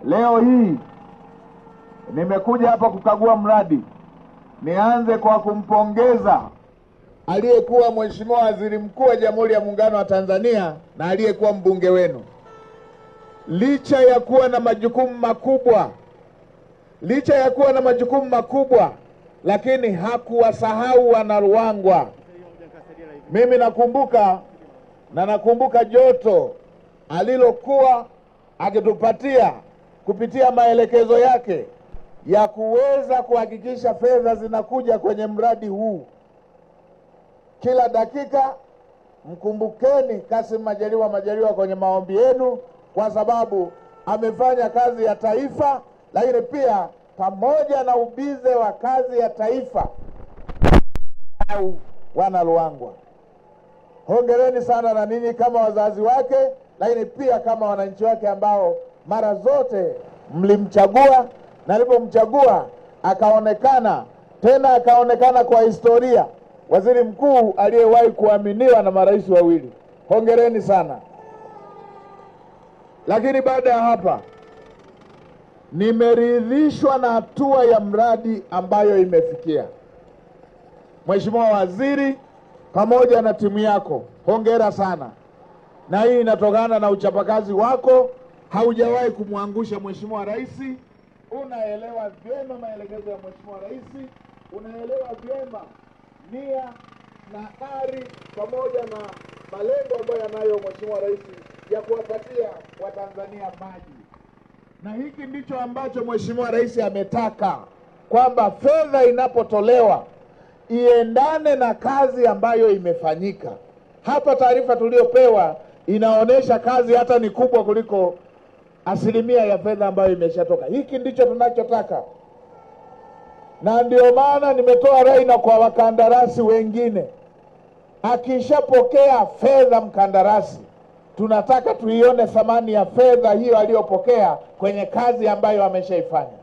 Leo hii nimekuja hapa kukagua mradi. Nianze kwa kumpongeza aliyekuwa Mheshimiwa Waziri Mkuu wa Jamhuri ya Muungano wa Tanzania na aliyekuwa mbunge wenu. Licha ya kuwa na majukumu makubwa, lakini hakuwasahau wana Ruangwa. Mimi nakumbuka joto alilokuwa akitupatia kupitia maelekezo yake ya kuweza kuhakikisha fedha zinakuja kwenye mradi huu. Kila dakika mkumbukeni Kassim Majaliwa kwenye maombi yenu, kwa sababu amefanya kazi ya taifa, lakini pia pamoja na ubize wa kazi ya taifa au wana Ruangwa. Hongereni sana na ninyi kama wazazi wake, lakini pia kama wananchi wake ambao mara zote mlimchagua, na alipomchagua akaonekana kwa historia waziri mkuu aliyewahi kuaminiwa na marais wawili. Hongereni sana. Lakini baada ya hapa, nimeridhishwa na hatua ya mradi ambayo imefikia. Mheshimiwa Waziri pamoja na timu yako, hongera sana. Na hii inatokana na uchapakazi wako. Haujawahi kumwangusha Mheshimiwa Rais. Unaelewa vyema maelekezo ya Mheshimiwa Rais, unaelewa vyema nia na ari pamoja na malengo ambayo yanayo Mheshimiwa Rais ya kuwapatia Watanzania maji. Na hiki ndicho ambacho Mheshimiwa Rais ametaka, kwamba fedha inapotolewa iendane na kazi ambayo imefanyika. Hapa taarifa tuliyopewa inaonyesha kazi hata ni kubwa kuliko asilimia ya fedha ambayo imeshatoka. Hiki ndicho tunachotaka, na ndio maana nimetoa rai na kwa wakandarasi wengine, akishapokea fedha mkandarasi, tunataka tuione thamani ya fedha hiyo aliyopokea kwenye kazi ambayo ameshaifanya.